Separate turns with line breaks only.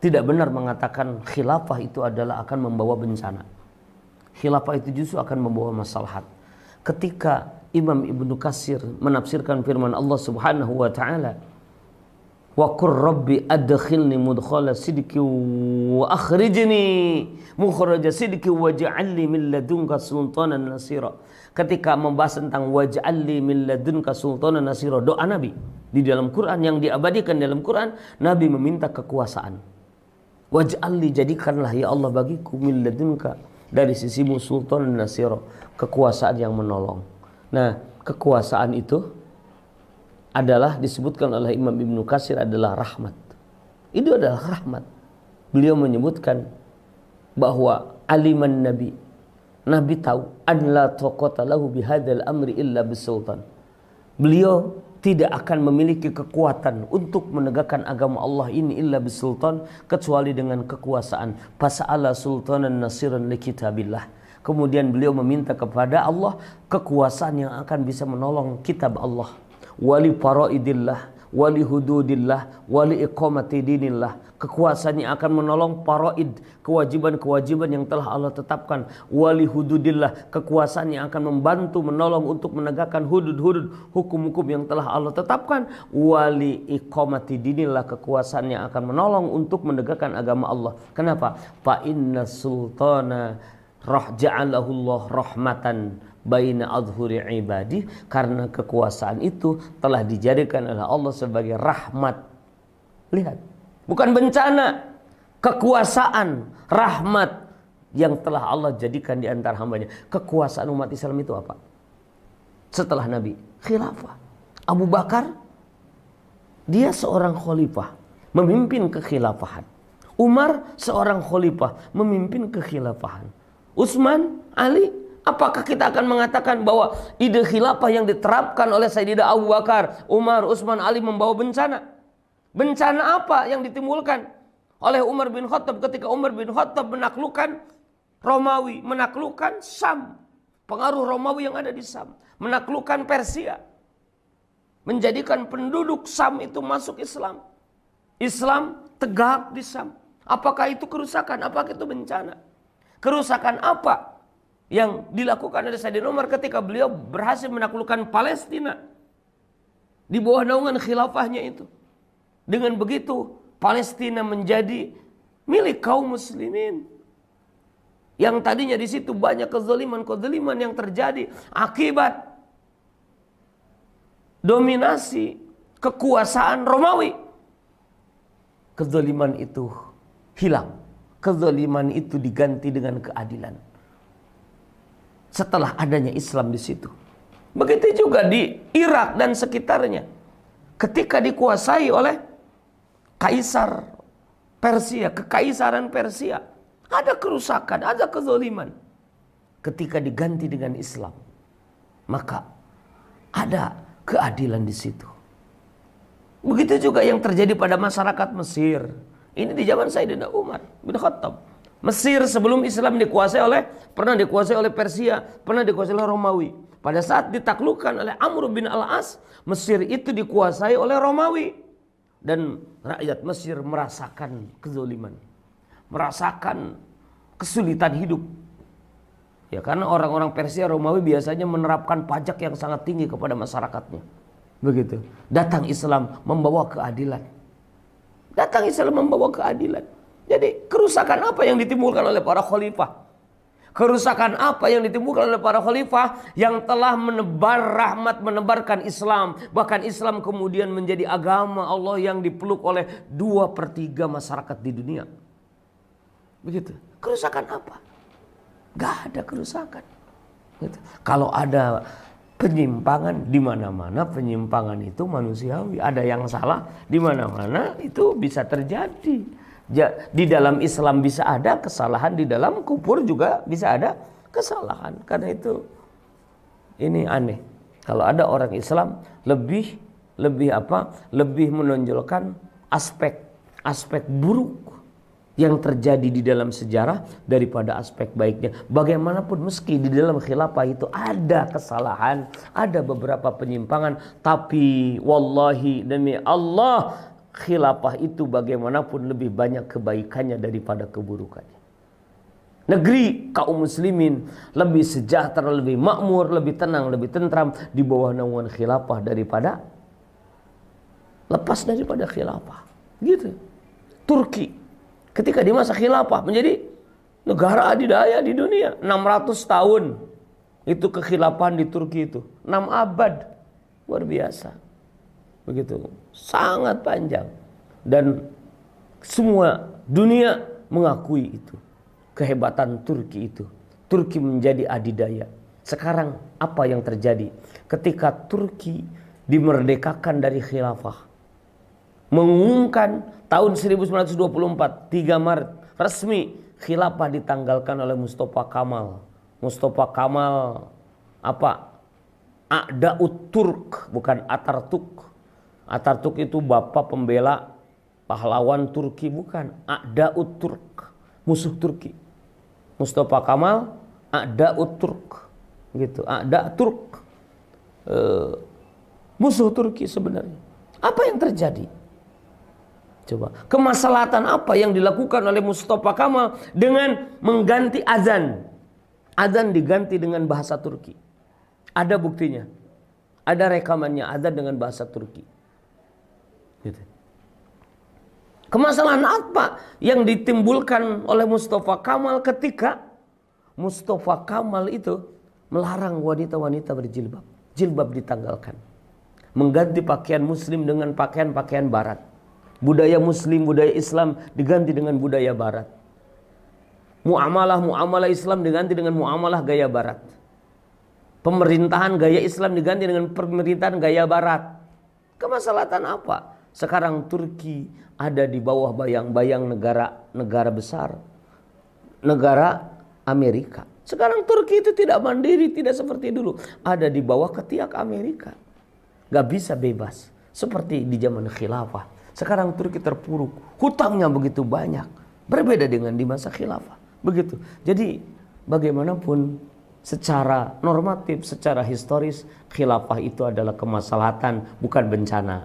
Tidak benar mengatakan khilafah itu adalah akan membawa bencana. Khilafah itu justru akan membawa maslahat. Ketika Imam Ibnu Katsir menafsirkan firman Allah Subhanahu wa taala, wa qur rabbi adkhilni mudkhala sidqi wa akhrijni mukhraja sidqi waj'alni min ladunka sultanan nasira. Ketika membahas tentang waj'alni min ladunka sultanan nasira, doa Nabi di dalam Quran yang diabadikan dalam Quran, Nabi meminta kekuasaan. Waj'alni, jadikanlah ya Allah bagiku min ladunka, dari sisimu sultanan nasira, kekuasaan yang menolong. Nah, kekuasaan itu adalah disebutkan oleh Imam Ibnu Katsir adalah rahmat. Itu adalah rahmat. Beliau menyebutkan bahwa aliman Nabi, Nabi tahu an la taqata lahu bihadzal amri illa bisultan. Beliau tidak akan memiliki kekuatan untuk menegakkan agama Allah ini illa bisultan, kecuali dengan kekuasaan. Fasa'ala sultanan nasiran li kitabillah. Kemudian beliau meminta kepada Allah kekuasaan yang akan bisa menolong kitab Allah. Wali faraidillah, wali hududillah, wali iqamati dinillah. Kekuasaan yang akan menolong faraid, kewajiban-kewajiban yang telah Allah tetapkan. Wali hududillah, kekuasaan yang akan membantu menolong untuk menegakkan hudud-hudud, hukum-hukum yang telah Allah tetapkan. Wali iqamati dinillah, kekuasaan yang akan menolong untuk menegakkan agama Allah. Kenapa? Fa inna sultana ja'alahullah rahmatan baina adhuri ibadi, karena kekuasaan itu telah dijadikan oleh Allah sebagai rahmat. Lihat, bukan bencana, kekuasaan, rahmat yang telah Allah jadikan di antara hambanya. Kekuasaan umat Islam itu apa? Setelah Nabi, khilafah. Abu Bakar, dia seorang khalifah, memimpin kekhilafahan. Umar seorang khalifah, memimpin kekhilafahan. Utsman, Ali, apakah kita akan mengatakan bahwa ide khilafah yang diterapkan oleh Sayyidina Abu Bakar, Umar, Utsman, Ali membawa bencana? Bencana apa yang ditimbulkan oleh Umar bin Khattab ketika Umar bin Khattab menaklukkan Romawi, menaklukkan Syam, pengaruh Romawi yang ada di Syam, menaklukkan Persia, menjadikan penduduk Syam itu masuk Islam. Islam tegak di Syam. Apakah itu kerusakan? Apakah itu bencana? Kerusakan apa yang dilakukan oleh Sayyidina Umar ketika beliau berhasil menaklukkan Palestina di bawah naungan khilafahnya itu? Dengan begitu Palestina menjadi milik kaum muslimin. Yang tadinya di situ banyak kezaliman yang terjadi akibat dominasi kekuasaan Romawi. Kezaliman itu hilang. Kezaliman itu diganti dengan keadilan setelah adanya Islam di situ. Begitu juga di Irak dan sekitarnya, ketika dikuasai oleh Kaisar Persia, kekaisaran Persia, ada kerusakan, ada kezaliman. Ketika diganti dengan Islam, maka ada keadilan di situ. Begitu juga yang terjadi pada masyarakat Mesir. Ini di zaman Sayyidina Umar bin Khattab. Mesir sebelum Islam pernah dikuasai oleh Persia, pernah dikuasai oleh Romawi. Pada saat ditaklukkan oleh Amr bin Al-As, Mesir itu dikuasai oleh Romawi. Dan rakyat Mesir merasakan kezaliman, merasakan kesulitan hidup. Ya, karena orang-orang Persia Romawi biasanya menerapkan pajak yang sangat tinggi kepada masyarakatnya. Begitu. Datang Islam membawa keadilan. Datang Islam membawa keadilan. Jadi kerusakan apa yang ditimbulkan oleh para khalifah? Kerusakan apa yang ditimbulkan oleh para khalifah yang telah menebar rahmat, menebarkan Islam. Bahkan Islam kemudian menjadi agama Allah yang dipeluk oleh 2/3 masyarakat di dunia. Begitu. Kerusakan apa? Gak ada kerusakan. Gitu. Kalau ada penyimpangan di mana-mana, penyimpangan itu manusiawi. Ada yang salah di mana-mana, itu bisa terjadi. Di dalam Islam bisa ada kesalahan, di dalam kufur juga bisa ada kesalahan. Karena itu ini aneh. Kalau ada orang Islam lebih menonjolkan aspek buruk yang terjadi di dalam sejarah daripada aspek baiknya. Bagaimanapun meski di dalam khilafah itu ada kesalahan, ada beberapa penyimpangan, tapi wallahi demi Allah, khilafah itu bagaimanapun lebih banyak kebaikannya daripada keburukannya. Negeri kaum muslimin lebih sejahtera, lebih makmur, lebih tenang, lebih tentram di bawah naungan khilafah daripada lepas daripada khilafah. Gitu. Turki ketika di masa khilafah menjadi negara adidaya di dunia. 600 tahun itu kekhilafahan di Turki itu. 6 abad. Luar biasa. Begitu. Sangat panjang. Dan semua dunia mengakui itu. Kehebatan Turki itu. Turki menjadi adidaya. Sekarang apa yang terjadi? Ketika Turki dimerdekakan dari khilafah. Mengumumkan tahun 1924, 3 Maret. Resmi khilafah ditanggalkan oleh Mustafa Kamal. Mustafa Kamal apa? A'da'ut Turk, bukan Atatürk. Atatürk itu bapak pembela pahlawan Turki, bukan. A'da'ut Turk, musuh Turki. Mustafa Kamal A'da'ut Turk. Gitu, A'da' Turk. Musuh Turki sebenarnya. Apa yang terjadi? Coba, kemaslahatan apa yang dilakukan oleh Mustafa Kamal dengan mengganti azan? Azan diganti dengan bahasa Turki. Ada buktinya. Ada rekamannya azan dengan bahasa Turki. Gitu. Kemaslahatan apa yang ditimbulkan oleh Mustafa Kamal ketika Mustafa Kamal itu melarang wanita-wanita berjilbab. Jilbab ditanggalkan. Mengganti pakaian muslim dengan pakaian-pakaian barat. Budaya muslim, budaya Islam diganti dengan budaya barat. Muamalah Islam diganti dengan muamalah gaya barat. Pemerintahan gaya Islam diganti dengan pemerintahan gaya barat. Kemaslahatan apa? Sekarang Turki ada di bawah bayang-bayang negara besar. Negara Amerika. Sekarang Turki itu tidak mandiri, tidak seperti dulu. Ada di bawah ketiak Amerika. Gak bisa bebas. Seperti di zaman khilafah. Sekarang Turki terpuruk, hutangnya begitu banyak, berbeda dengan di masa khilafah. Begitu. Jadi bagaimanapun secara normatif, secara historis, khilafah itu adalah kemaslahatan, bukan bencana.